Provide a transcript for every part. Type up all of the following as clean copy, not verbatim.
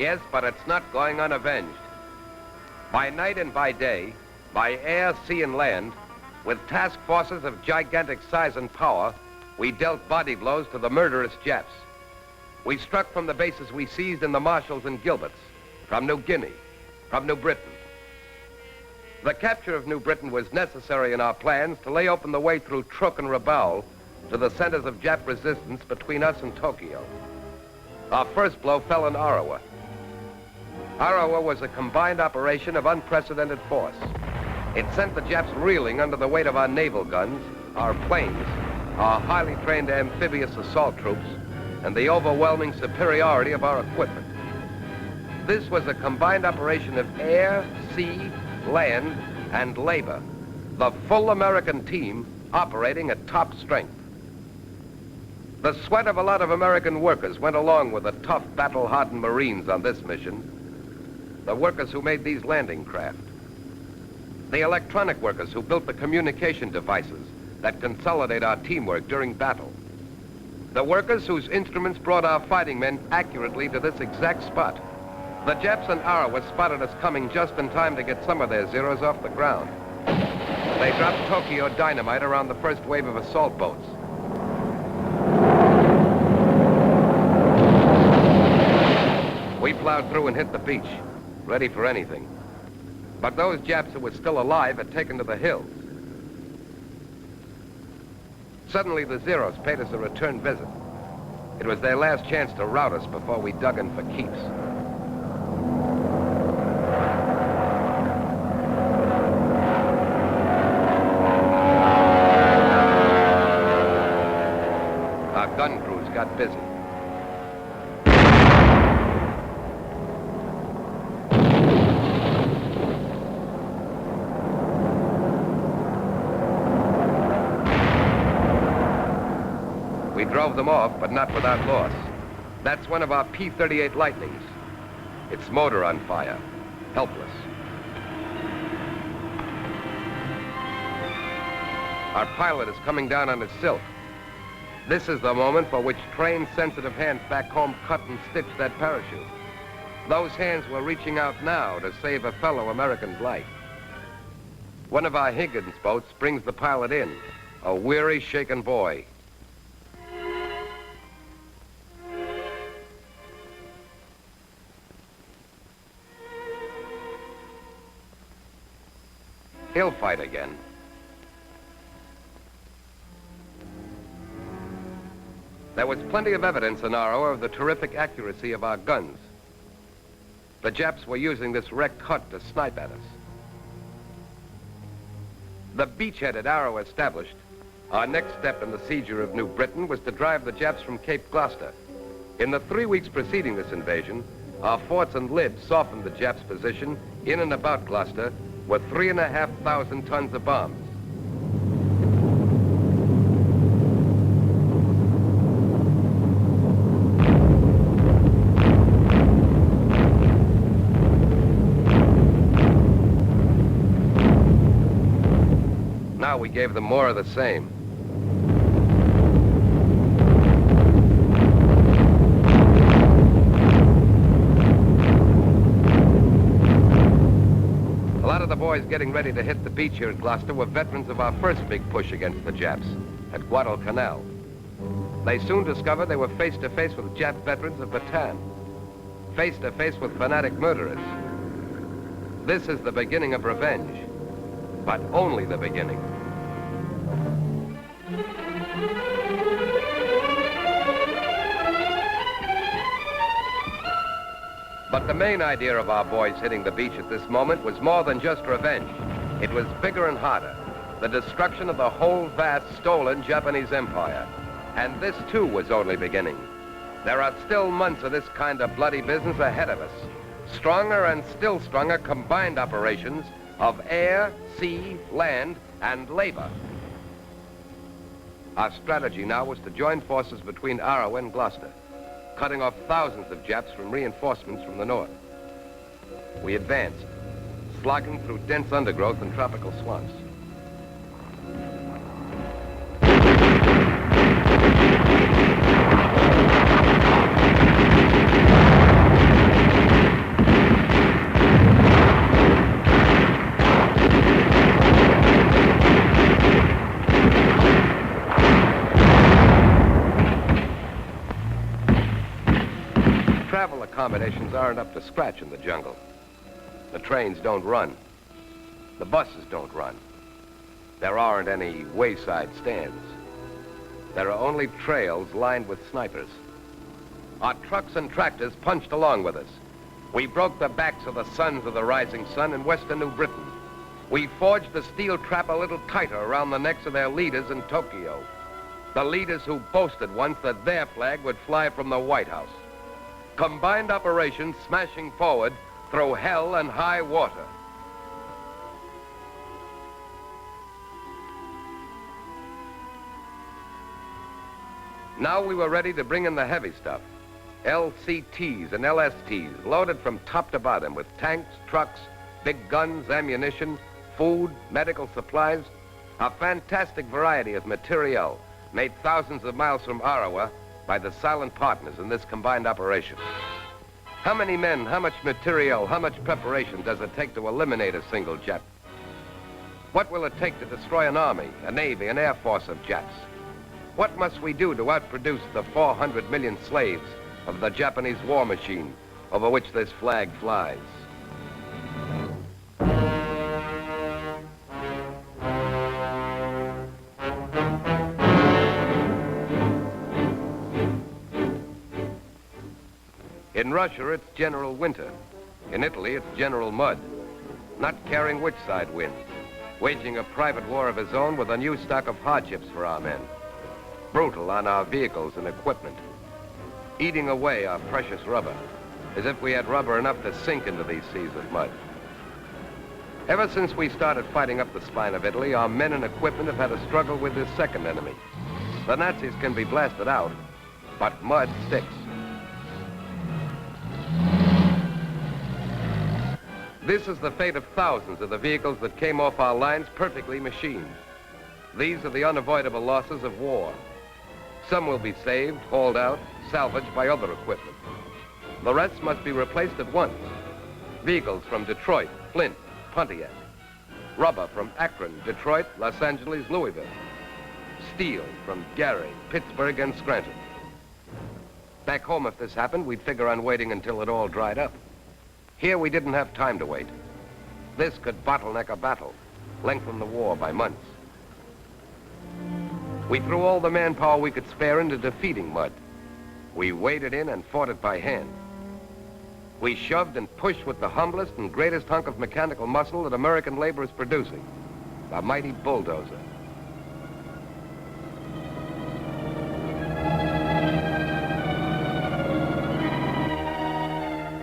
Yes, but it's not going unavenged. By night and by day, by air, sea, and land, with task forces of gigantic size and power, we dealt body blows to the murderous Japs. We struck from the bases we seized in the Marshalls and Gilberts, from New Guinea, from New Britain. The capture of New Britain was necessary in our plans to lay open the way through Truk and Rabaul to the centers of Jap resistance between us and Tokyo. Our first blow fell in Arawa. Arawa was a combined operation of unprecedented force. It sent the Japs reeling under the weight of our naval guns, our planes, our highly trained amphibious assault troops, and the overwhelming superiority of our equipment. This was a combined operation of air, sea, land, and labor, the full American team operating at top strength. The sweat of a lot of American workers went along with the tough, battle-hardened Marines on this mission. The workers who made these landing craft. The electronic workers who built the communication devices that consolidate our teamwork during battle. The workers whose instruments brought our fighting men accurately to this exact spot. The Japs and Arawa spotted us coming just in time to get some of their Zeros off the ground. They dropped Tokyo dynamite around the first wave of assault boats. We plowed through and hit the beach, ready for anything. But those Japs who were still alive had taken to the hills. Suddenly, the Zeros paid us a return visit. It was their last chance to rout us before we dug in for keeps. Our gun crews got busy. We drove them off, but not without loss. That's one of our P-38 Lightnings. Its motor on fire, helpless. Our pilot is coming down on his silk. This is the moment for which trained, sensitive hands back home cut and stitched that parachute. Those hands were reaching out now to save a fellow American's life. One of our Higgins boats brings the pilot in, a weary, shaken boy. He'll fight again. There was plenty of evidence in Arawa of the terrific accuracy of our guns. The Japs were using this wrecked hut to snipe at us. The beachhead at Arawa established, our next step in the seizure of New Britain was to drive the Japs from Cape Gloucester. In the 3 weeks preceding this invasion, our forts and lids softened the Japs' position in and about Gloucester with 3,500 tons of bombs. Now we gave them more of the same. A lot of the boys getting ready to hit the beach here at Gloucester were veterans of our first big push against the Japs at Guadalcanal. They soon discovered they were face-to-face with Jap veterans of Bataan, face-to-face with fanatic murderers. This is the beginning of revenge, but only the beginning. But the main idea of our boys hitting the beach at this moment was more than just revenge. It was bigger and harder. The destruction of the whole vast stolen Japanese empire. And this too was only beginning. There are still months of this kind of bloody business ahead of us. Stronger and still stronger combined operations of air, sea, land, and labor. Our strategy now was to join forces between Arawa and Gloucester, cutting off thousands of Japs from reinforcements from the north. We advanced, slogging through dense undergrowth and tropical swamps. accommodations aren't up to scratch in the jungle. The trains don't run. The buses don't run. There aren't any wayside stands. There are only trails lined with snipers. Our trucks and tractors punched along with us. We broke the backs of the sons of the rising sun in western New Britain. We forged the steel trap a little tighter around the necks of their leaders in Tokyo. The leaders who boasted once that their flag would fly from the White House. Combined operations smashing forward through hell and high water. Now we were ready to bring in the heavy stuff. LCTs and LSTs loaded from top to bottom with tanks, trucks, big guns, ammunition, food, medical supplies, a fantastic variety of materiel made thousands of miles from Arawa by the silent partners in this combined operation. How many men, how much materiel, how much preparation does it take to eliminate a single Jap? What will it take to destroy an army, a navy, an air force of Japs? What must we do to outproduce the 400 million slaves of the Japanese war machine over which this flag flies? In Russia, it's general winter. In Italy, it's general mud. Not caring which side wins. Waging a private war of his own with a new stock of hardships for our men. Brutal on our vehicles and equipment. Eating away our precious rubber, as if we had rubber enough to sink into these seas of mud. Ever since we started fighting up the spine of Italy, our men and equipment have had a struggle with this second enemy. The Nazis can be blasted out, but mud sticks. This is the fate of thousands of the vehicles that came off our lines perfectly machined. These are the unavoidable losses of war. Some will be saved, hauled out, salvaged by other equipment. The rest must be replaced at once. Vehicles from Detroit, Flint, Pontiac. Rubber from Akron, Detroit, Los Angeles, Louisville. Steel from Gary, Pittsburgh, and Scranton. Back home, if this happened, we'd figure on waiting until it all dried up. Here, we didn't have time to wait. This could bottleneck a battle, lengthen the war by months. We threw all the manpower we could spare into defeating mud. We waded in and fought it by hand. We shoved and pushed with the humblest and greatest hunk of mechanical muscle that American labor is producing, the mighty bulldozer.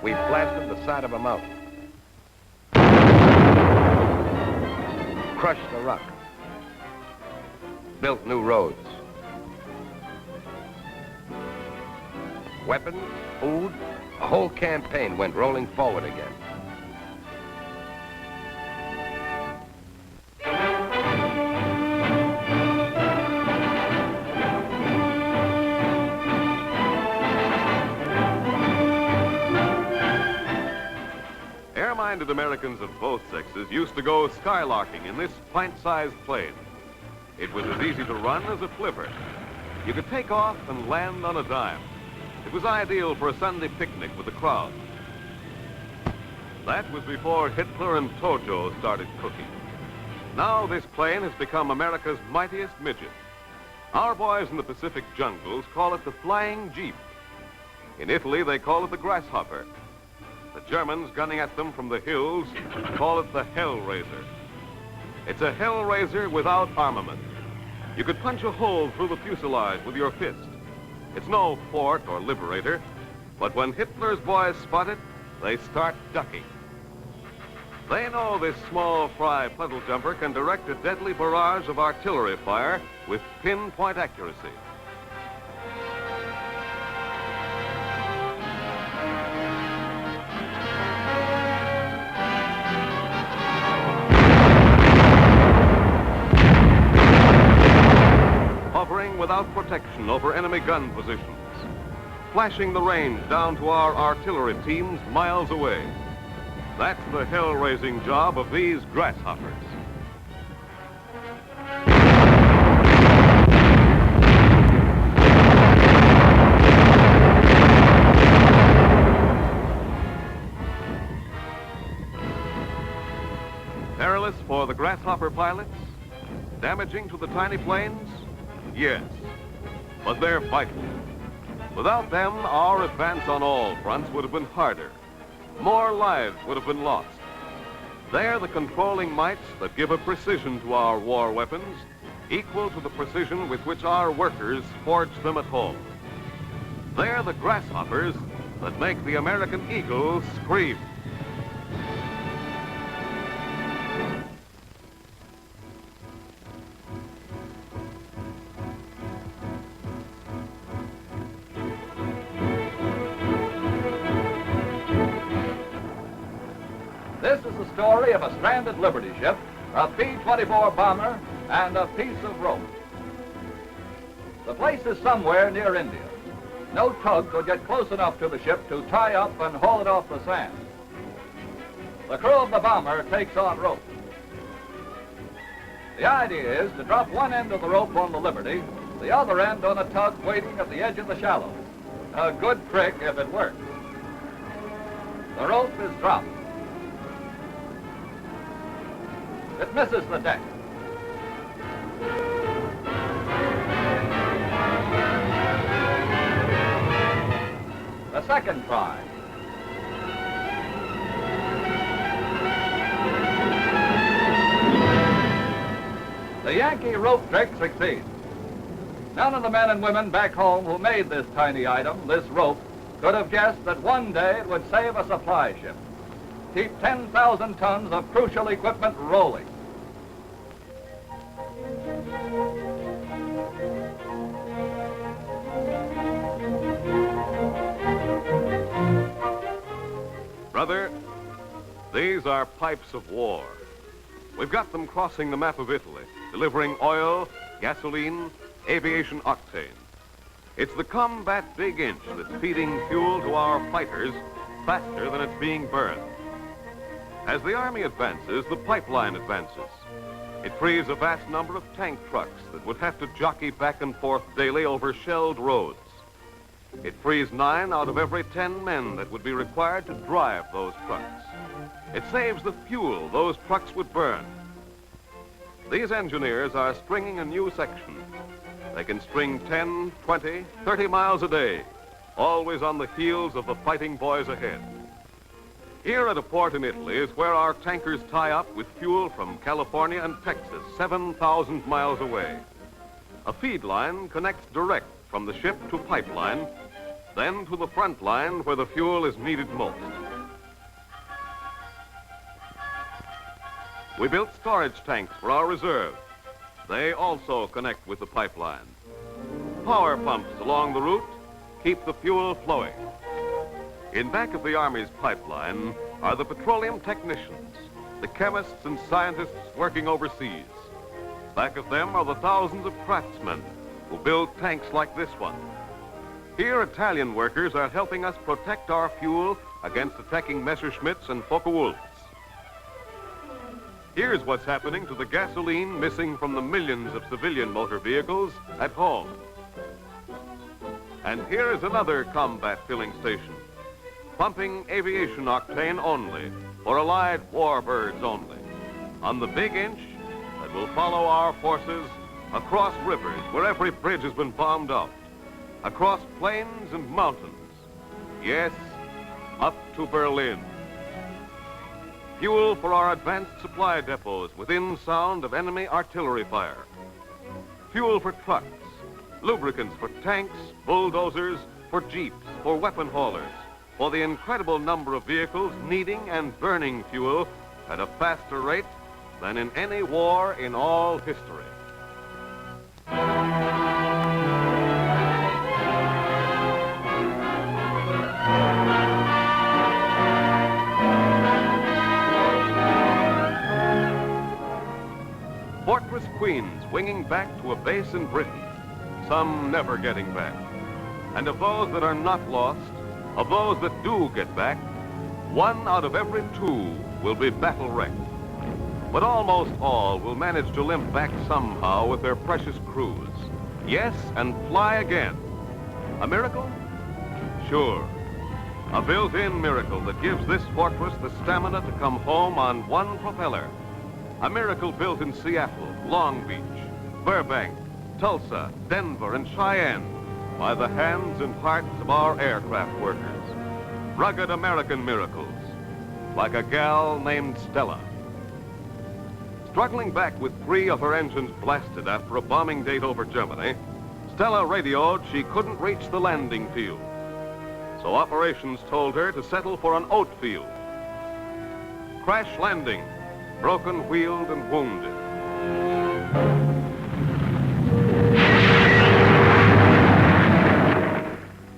We blasted the side of a mountain. Crushed the rock. Built new roads. Weapons, food, a whole campaign went rolling forward again. Air-minded Americans of both sexes used to go skylarking in this pint-sized plane. It was as easy to run as a flipper. You could take off and land on a dime. It was ideal for a Sunday picnic with the crowd. That was before Hitler and Tojo started cooking. Now this plane has become America's mightiest midget. Our boys in the Pacific jungles call it the Flying Jeep. In Italy, they call it the Grasshopper. The Germans gunning at them from the hills call it the Hellraiser. It's a Hellraiser without armament. You could punch a hole through the fuselage with your fist. It's no fort or liberator, but when Hitler's boys spot it, they start ducking. They know this small fry puddle jumper can direct a deadly barrage of artillery fire with pinpoint accuracy. Hovering without protection over enemy gun positions. Flashing the range down to our artillery teams miles away. That's the hell-raising job of these Grasshoppers. Perilous for the Grasshopper pilots? Damaging to the tiny planes? Yes. But they're vital. Without them, our advance on all fronts would have been harder. More lives would have been lost. They're the controlling mights that give a precision to our war weapons equal to the precision with which our workers forge them at home. They're the grasshoppers that make the American eagle scream. This is the story of a stranded Liberty ship, a B-24 bomber, and a piece of rope. The place is somewhere near India. No tug could get close enough to the ship to tie up and haul it off the sand. The crew of the bomber takes on rope. The idea is to drop one end of the rope on the Liberty, the other end on a tug waiting at the edge of the shallows. A good trick if it works. The rope is dropped. It misses the deck. The second try. The Yankee Rope Trick succeeds. None of the men and women back home who made this tiny item, this rope, could have guessed that one day it would save a supply ship. Keep 10,000 tons of crucial equipment rolling. Brother, these are pipes of war. We've got them crossing the map of Italy, delivering oil, gasoline, aviation octane. It's the combat big inch that's feeding fuel to our fighters faster than it's being burned. As the Army advances, the pipeline advances. It frees a vast number of tank trucks that would have to jockey back and forth daily over shelled roads. It frees 9 out of every 10 men that would be required to drive those trucks. It saves the fuel those trucks would burn. These engineers are stringing a new section. They can string 10, 20, 30 miles a day, always on the heels of the fighting boys ahead. Here at a port in Italy is where our tankers tie up with fuel from California and Texas, 7,000 miles away. A feed line connects direct from the ship to pipeline, then to the front line where the fuel is needed most. We built storage tanks for our reserve. They also connect with the pipeline. Power pumps along the route keep the fuel flowing. In back of the Army's pipeline are the petroleum technicians, the chemists and scientists working overseas. Back of them are the thousands of craftsmen who build tanks like this one. Here, Italian workers are helping us protect our fuel against attacking Messerschmitts and Focke-Wulfs. Here's what's happening to the gasoline missing from the millions of civilian motor vehicles at home. And here is another combat filling station, pumping aviation octane only, for allied warbirds only, on the big inch that will follow our forces across rivers where every bridge has been bombed out, across plains and mountains, yes, up to Berlin. Fuel for our advanced supply depots within sound of enemy artillery fire. Fuel for trucks, lubricants for tanks, bulldozers, for jeeps, for weapon haulers, for the incredible number of vehicles needing and burning fuel at a faster rate than in any war in all history. Fortress Queens winging back to a base in Britain, some never getting back. And of those that are not lost, of those that do get back, 1 out of every 2 will be battle-wrecked. But almost all will manage to limp back somehow with their precious crews. Yes, and fly again. A miracle? Sure. A built-in miracle that gives this fortress the stamina to come home on one propeller A miracle built in Seattle, Long Beach, Burbank, Tulsa, Denver, and Cheyenne by the hands and hearts of our aircraft workers. Rugged American miracles, like a gal named Stella. Struggling back with 3 of her engines blasted after a bombing date over Germany, Stella radioed she couldn't reach the landing field. So operations told her to settle for an oat field. Crash landing, broken wheeled and wounded.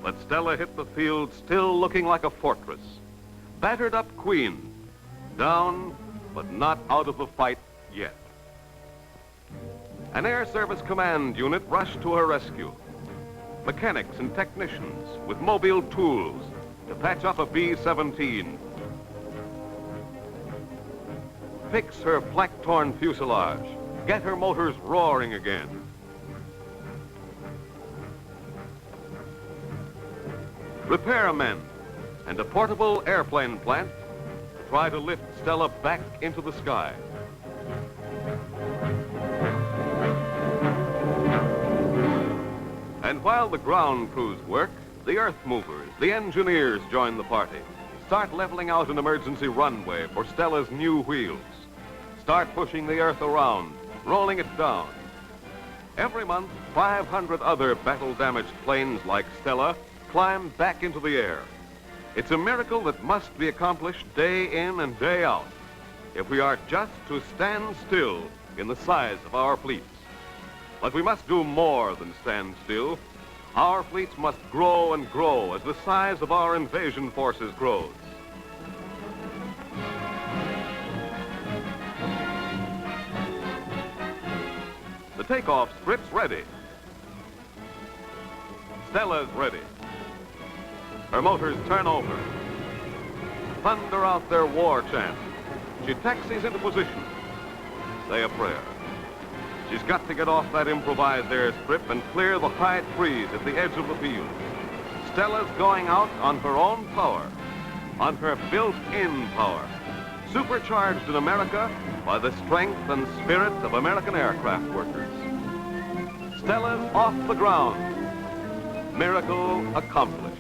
But Stella hit the field still looking like a fortress. Battered up queen, down but not out of the fight yet. An Air Service command unit rushed to her rescue. Mechanics and technicians with mobile tools to patch up a B-17. Fix her flak-torn fuselage, get her motors roaring again. Repairmen and a portable airplane plant to try to lift Stella back into the sky. And while the ground crews work, the earth movers, the engineers join the party. Start leveling out an emergency runway for Stella's new wheels. Start pushing the earth around, rolling it down. Every month, 500 other battle-damaged planes like Stella climb back into the air. It's a miracle that must be accomplished day in and day out if we are just to stand still in the size of our fleets. But we must do more than stand still. Our fleets must grow and grow as the size of our invasion forces grows. The takeoff strip's ready. Stella's ready. Her motors turn over. Thunder out their war chant. She taxis into position. Say a prayer. She's got to get off that improvised airstrip and clear the high trees at the edge of the field. Stella's going out on her own power, on her built-in power, supercharged in America by the strength and spirit of American aircraft workers. Stella's off the ground. Miracle accomplished.